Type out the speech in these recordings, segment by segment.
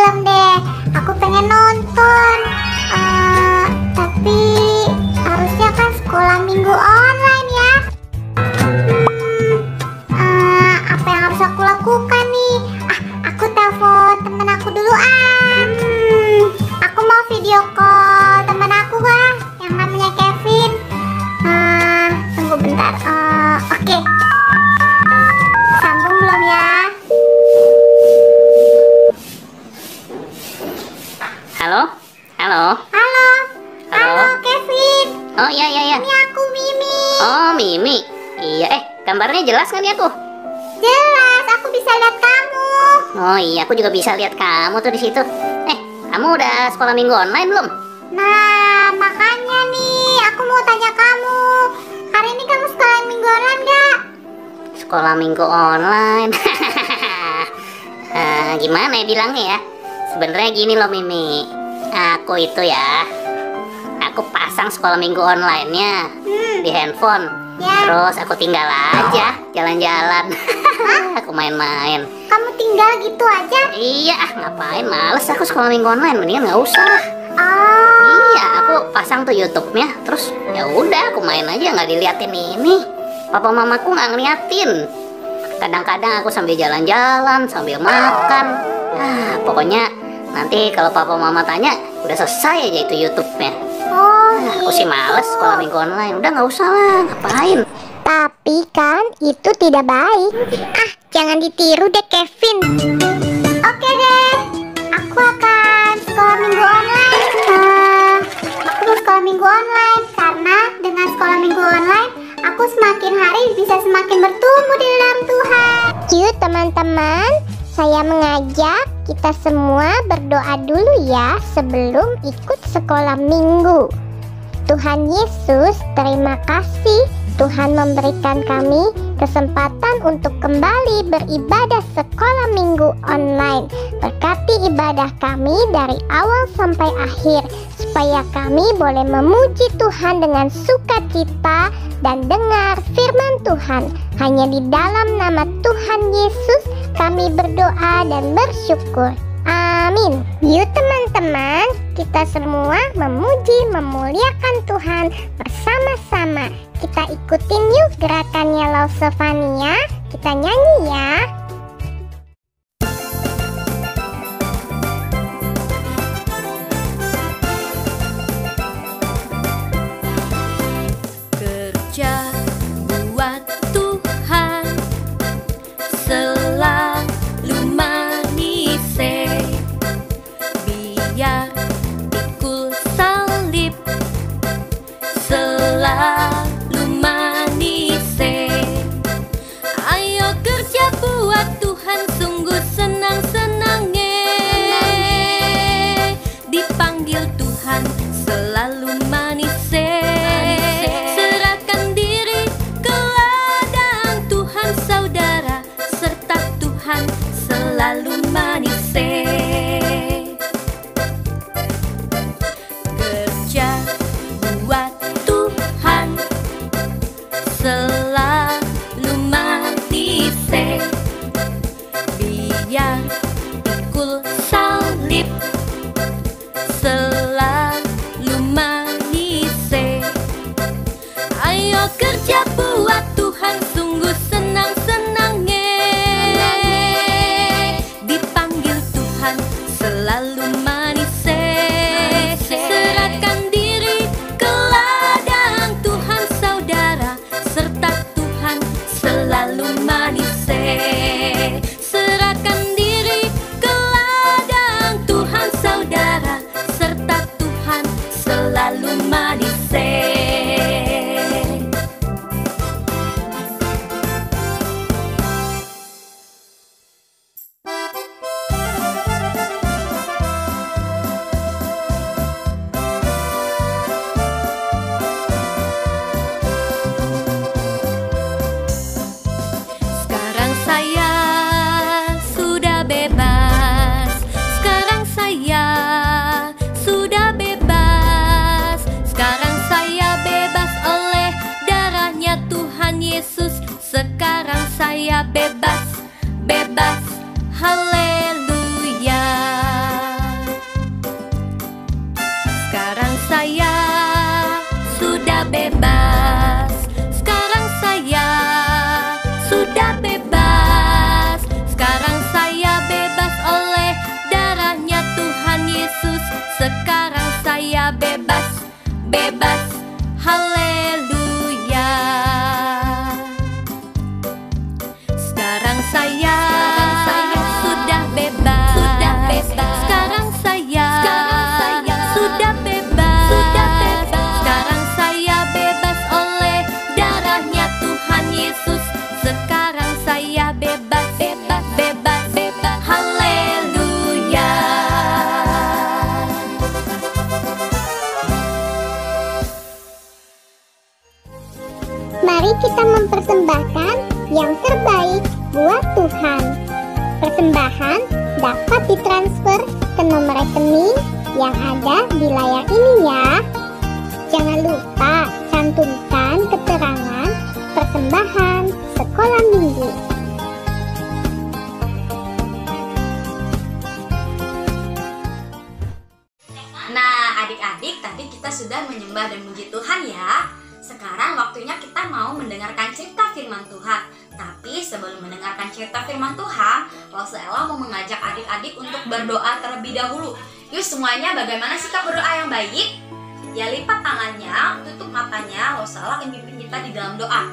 film deh. Aku pengen nonton. Tapi harusnya kan sekolah minggu online ya. Apa yang harus aku lakukan nih? Aku telepon temen aku dulu Aku mau video call temen aku yang namanya Kevin. Tunggu bentar. Oke. Sambung belum ya? Halo? Halo? Halo. Halo Kevin. Oh iya. Ini aku Mimi. Oh Mimi. Iya, gambarnya jelas kan ya tuh? Jelas, aku bisa lihat kamu. Oh iya, aku juga bisa lihat kamu tuh di situ. Kamu udah sekolah minggu online belum? Nah, makanya nih aku mau tanya kamu. Hari ini kamu sekolah minggu online nggak? Sekolah minggu online. Gimana ya bilangnya ya? Sebenarnya gini loh Mimi. Aku itu ya, aku pasang sekolah minggu online-nya di handphone. Ya. Terus aku tinggal aja jalan-jalan. Aku main-main. Kamu tinggal gitu aja? Iya, ngapain, males aku sekolah minggu online, mendingan nggak usah. Iya, aku pasang tuh YouTube-nya, terus ya udah aku main aja, nggak diliatin ini. Papa mamaku nggak ngeliatin. Kadang-kadang aku sambil jalan-jalan, sambil makan. Pokoknya nanti kalau papa mama tanya, udah selesai aja itu YouTube-nya. Aku sih males sekolah minggu online, udah nggak usah lah, ngapain. Tapi kan itu tidak baik. Jangan ditiru deh Kevin. Oke deh, aku akan sekolah minggu online. Aku mau sekolah minggu online karena dengan sekolah minggu online aku semakin hari bisa semakin bertumbuh di dalam Tuhan. Yuk teman-teman, saya mengajak kita semua berdoa dulu ya sebelum ikut sekolah minggu. Tuhan Yesus, terima kasih Tuhan memberikan kami kesempatan untuk kembali beribadah sekolah minggu online. Berkati ibadah kami dari awal sampai akhir, supaya kami boleh memuji Tuhan dengan sukacita dan dengar firman Tuhan. Hanya di dalam nama Tuhan Yesus kami berdoa dan bersyukur. Amin. Yuk teman-teman, kita semua memuji, memuliakan Tuhan bersama-sama. Kita ikutin yuk gerakannya Lausefania. Kita nyanyi ya. Kerja buat Tuhan selalu manise, biar pikul salib selalu manise. Ayo kerja buat Tuhan, sungguh senang-senangnya. Dipanggil Tuhan selalu manise. Serahkan diri ke ladang Tuhan saudara, serta Tuhan selalu manise. Kerja buat Tuhan selalu manise, biar pikul salib selalu manise. Ayo kerja buat Tuhan, sungguh senang-senangnya. Dipanggil Tuhan selalu manise. Serahkan diri ke ladang Tuhan saudara, serta Tuhan selalu manise. Serahkan diri ke ladang Tuhan saudara, serta Tuhan selalu manise. Sekarang saya sudah bebas. Sekarang saya sudah bebas. Sekarang saya bebas oleh darahnya Tuhan Yesus. Sekarang saya bebas, bebas, haleluya. bebas, bebas, haleluya. Sekarang saya sudah bebas, sekarang saya sudah bebas, sekarang saya bebas oleh darahnya Tuhan Yesus. Sekarang saya bebas, bebas, bebas, bebas, haleluya. Mari kita mempersembahkan yang terbaik buat Tuhan. Persembahan dapat ditransfer ke nomor rekening yang ada di layar ini ya. Jangan lupa cantumkan keterangan persembahan sekolah minggu. Nah, adik-adik, tadi kita sudah menyembah dan memuji Tuhan ya. Sekarang waktunya kita mau mendengarkan cerita firman Tuhan. Tapi sebelum mendengarkan cerita firman Tuhan, Lause Ella mau mengajak adik-adik untuk berdoa terlebih dahulu. Yuk semuanya, bagaimana sikap berdoa yang baik? Ya, lipat tangannya, tutup matanya, Lause Ella akan pimpin kita di dalam doa.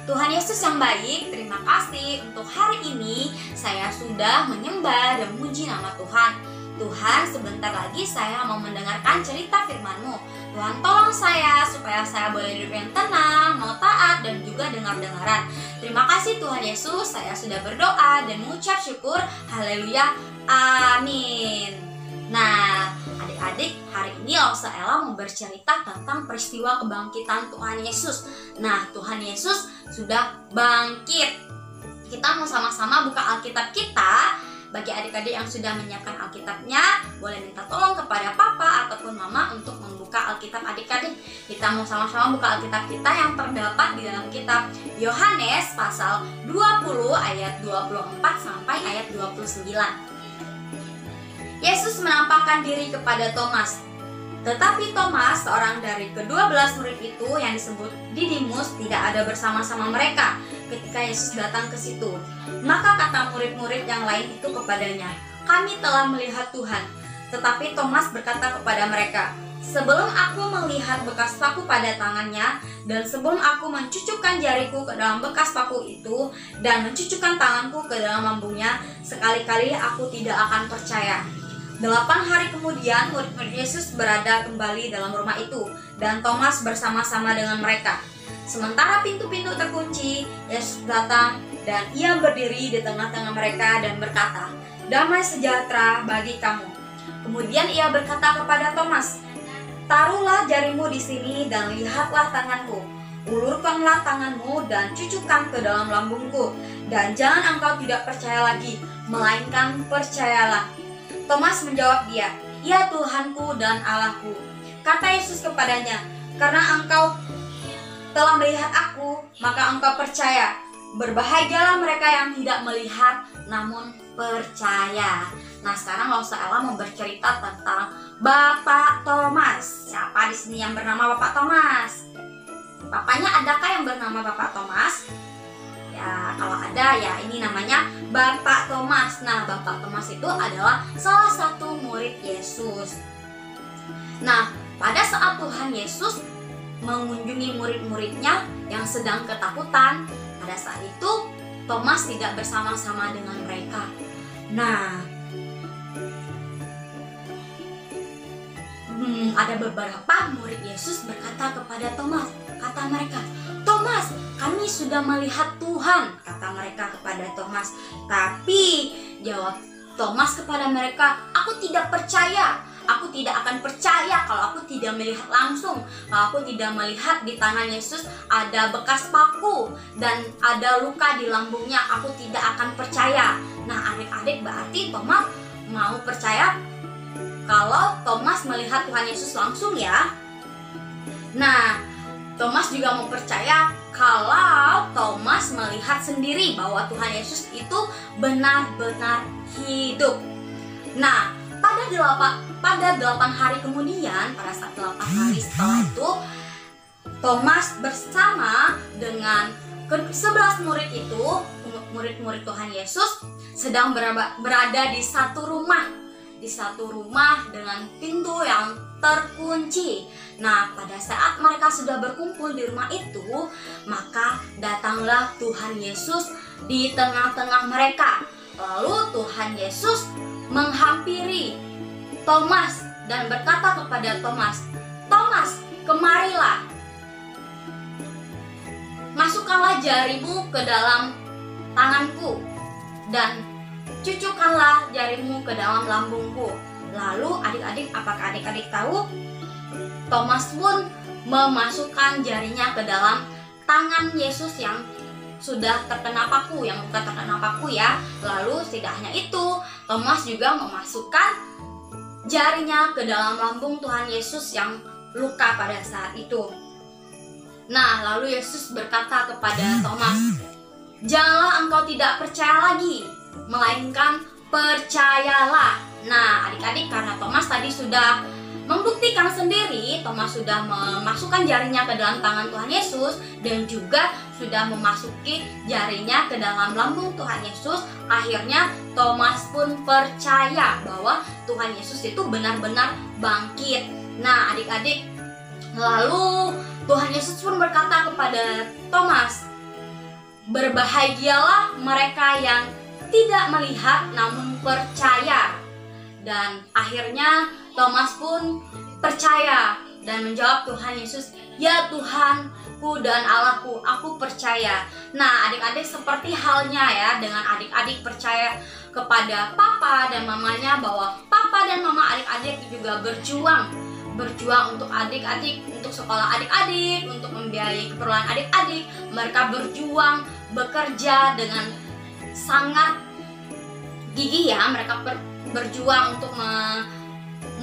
Tuhan Yesus yang baik, terima kasih untuk hari ini saya sudah menyembah dan memuji nama Tuhan. Tuhan, sebentar lagi saya mau mendengarkan cerita firman-Mu. Tuhan, tolong saya supaya saya boleh hidup yang tenang, mau taat, dan juga dengar-dengaran. Terima kasih Tuhan Yesus, saya sudah berdoa dan mengucap syukur. Haleluya, amin. Nah, adik-adik, hari ini Lause Ella mau bercerita tentang peristiwa kebangkitan Tuhan Yesus. Nah, Tuhan Yesus sudah bangkit. Kita mau sama-sama buka Alkitab kita. Bagi adik-adik yang sudah menyiapkan Alkitabnya, boleh minta tolong kepada Papa ataupun Mama untuk membuka Alkitab adik-adik. Kita mau sama-sama buka Alkitab kita yang terdapat di dalam kitab Yohanes pasal 20 ayat 24 sampai ayat 29. Yesus menampakkan diri kepada Thomas. Tetapi Thomas, seorang dari ke-12 murid itu yang disebut Didimus, tidak ada bersama-sama mereka ketika Yesus datang ke situ. Maka kata murid-murid yang lain itu kepadanya, "Kami telah melihat Tuhan." Tetapi Thomas berkata kepada mereka, "Sebelum aku melihat bekas paku pada tangannya, dan sebelum aku mencucukkan jariku ke dalam bekas paku itu, dan mencucukkan tanganku ke dalam lambungnya, sekali-kali aku tidak akan percaya." 8 hari kemudian murid-murid Yesus berada kembali dalam rumah itu, dan Thomas bersama-sama dengan mereka. Sementara pintu-pintu terkunci, Yesus datang dan ia berdiri di tengah-tengah mereka dan berkata, "Damai sejahtera bagi kamu." Kemudian ia berkata kepada Thomas, "Taruhlah jarimu di sini dan lihatlah tanganku. Ulurkanlah tanganmu dan cucukkan ke dalam lambungku. Dan jangan engkau tidak percaya lagi, melainkan percayalah." Thomas menjawab dia, "Ya Tuhanku dan Allahku." Kata Yesus kepadanya, "Karena engkau telah melihat aku, maka engkau percaya. Berbahagialah mereka yang tidak melihat, namun percaya." Nah, sekarang Lause Ella mau bercerita tentang Bapak Thomas. Siapa di sini yang bernama Bapak Thomas? Papanya adakah yang bernama Bapak Thomas? Ya, kalau ada ya ini namanya Bapak Thomas. Nah, Bapak Thomas itu adalah salah satu murid Yesus. Nah, pada saat Tuhan Yesus mengunjungi murid-muridnya yang sedang ketakutan, pada saat itu Thomas tidak bersama-sama dengan mereka. Nah, ada beberapa murid Yesus berkata kepada Thomas, kata mereka, "Thomas, kami sudah melihat Tuhan," kata mereka kepada Thomas. Tapi jawab Thomas kepada mereka, "Aku tidak percaya. Aku tidak akan percaya kalau aku tidak melihat langsung. Kalau aku tidak melihat di tangan Yesus ada bekas paku dan ada luka di lambungnya, aku tidak akan percaya." Nah, adik-adik, berarti Thomas mau percaya kalau Thomas melihat Tuhan Yesus langsung ya. Nah, Thomas juga mau percaya kalau Thomas melihat sendiri bahwa Tuhan Yesus itu benar-benar hidup. Nah, pada 8 hari kemudian, pada saat 8 hari setelah itu, Thomas bersama dengan 11 murid itu, murid-murid Tuhan Yesus, sedang berada di satu rumah dengan pintu yang terkunci. terkunci. Nah, pada saat mereka sudah berkumpul di rumah itu, maka datanglah Tuhan Yesus di tengah-tengah mereka. Lalu Tuhan Yesus menghampiri Thomas dan berkata kepada Thomas, "Thomas, kemarilah. Masukkanlah jarimu ke dalam tanganku dan cucukkanlah jarimu ke dalam lambungku." Lalu adik-adik, apakah adik-adik tahu? Thomas pun memasukkan jarinya ke dalam tangan Yesus yang sudah terkena paku, yang bukan terkena paku ya. Lalu tidak hanya itu, Thomas juga memasukkan jarinya ke dalam lambung Tuhan Yesus yang luka pada saat itu. Nah, lalu Yesus berkata kepada Thomas, "Janganlah engkau tidak percaya lagi, melainkan percayalah." Nah, adik-adik, karena Thomas tadi sudah membuktikan sendiri, Thomas sudah memasukkan jarinya ke dalam tangan Tuhan Yesus dan juga sudah memasuki jarinya ke dalam lambung Tuhan Yesus. Akhirnya Thomas pun percaya bahwa Tuhan Yesus itu benar-benar bangkit. Nah, adik-adik, lalu Tuhan Yesus pun berkata kepada Thomas, "Berbahagialah mereka yang tidak melihat namun percaya." Dan akhirnya Thomas pun percaya dan menjawab Tuhan Yesus, "Ya Tuhanku dan Allahku, aku percaya." Nah, adik-adik, seperti halnya ya dengan adik-adik percaya kepada papa dan mamanya, bahwa papa dan mama adik-adik juga berjuang untuk adik-adik, untuk sekolah adik-adik, untuk membiayai keperluan adik-adik. Mereka berjuang, bekerja dengan sangat gigih ya. Mereka berjuang untuk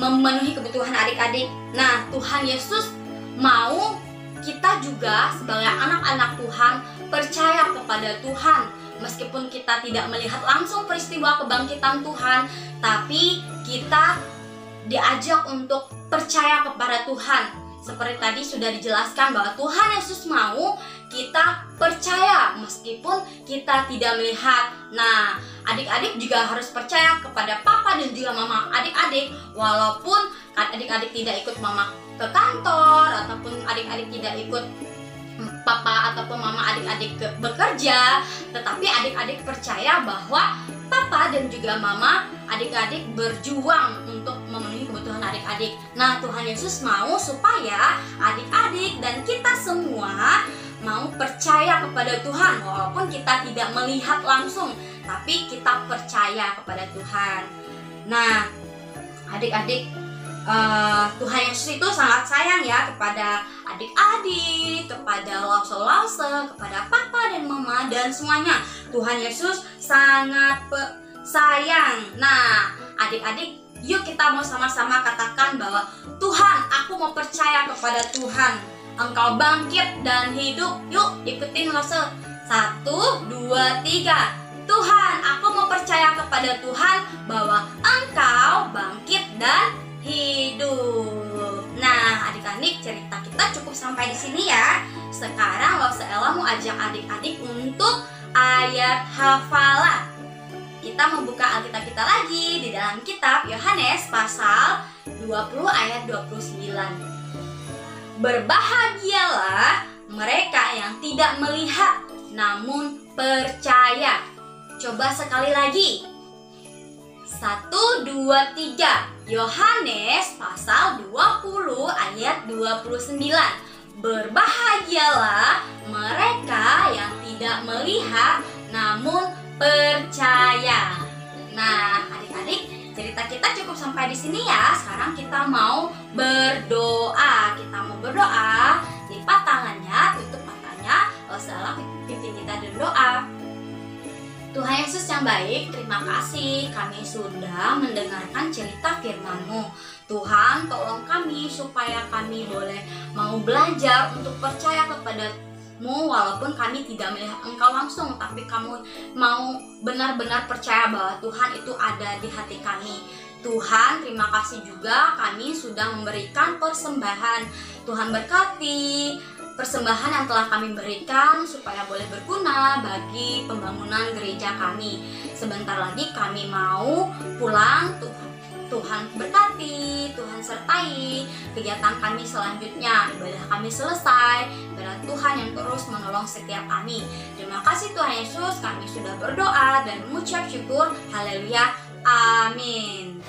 memenuhi kebutuhan adik-adik. Nah, Tuhan Yesus mau kita juga sebagai anak-anak Tuhan percaya kepada Tuhan. Meskipun kita tidak melihat langsung peristiwa kebangkitan Tuhan, tapi kita diajak untuk percaya kepada Tuhan. Seperti tadi sudah dijelaskan bahwa Tuhan Yesus mau kita percaya meskipun kita tidak melihat. Nah, adik-adik juga harus percaya kepada papa dan juga mama adik-adik. Walaupun adik-adik tidak ikut mama ke kantor, ataupun adik-adik tidak ikut papa ataupun mama adik-adik bekerja, tetapi adik-adik percaya bahwa papa dan juga mama adik-adik berjuang untuk memenuhi kebutuhan adik-adik. Nah, Tuhan Yesus mau supaya adik-adik dan kita semua mau percaya kepada Tuhan walaupun kita tidak melihat langsung, tapi kita percaya kepada Tuhan. Nah, adik-adik, Tuhan Yesus itu sangat sayang ya kepada adik-adik, kepada lause-lause, kepada papa dan mama dan semuanya. Tuhan Yesus sangat sayang. Nah, adik-adik, yuk kita mau sama-sama katakan bahwa Tuhan, aku mau percaya kepada Tuhan. Engkau bangkit dan hidup. Yuk ikutin lause. 1, 2, 3. Tuhan, aku mau percaya kepada Tuhan bahwa Engkau bangkit dan hidup. Nah, adik-adik, cerita kita cukup sampai di sini ya. Sekarang Lause Ella mau ajak adik-adik untuk ayat hafalan. Kita membuka Alkitab kita lagi di dalam kitab Yohanes pasal 20 ayat 29. Berbahagialah mereka yang tidak melihat namun percaya. Coba sekali lagi. 1, 2, 3. Yohanes pasal 20 ayat 29. Berbahagialah mereka yang tidak melihat namun percaya. Nah, adik-adik, cerita kita cukup sampai di sini ya. Sekarang kita mau berdoa. Kita mau berdoa. Lipat tangannya, tutup matanya. Salam pimpin kita berdoa. Tuhan Yesus yang baik, terima kasih kami sudah mendengarkan cerita firman-Mu. Tuhan, tolong kami supaya kami boleh mau belajar untuk percaya kepada-Mu walaupun kami tidak melihat Engkau langsung, tapi kamu mau benar-benar percaya bahwa Tuhan itu ada di hati kami. Tuhan, terima kasih juga kami sudah memberikan persembahan. Tuhan berkati persembahan yang telah kami berikan supaya boleh berguna bagi pembangunan gereja kami. Sebentar lagi kami mau pulang. Tuhan berkati, Tuhan sertai kegiatan kami selanjutnya. Ibadah kami selesai, karena Tuhan yang terus menolong setiap kami. Terima kasih Tuhan Yesus, kami sudah berdoa dan mengucap syukur. Haleluya, amin.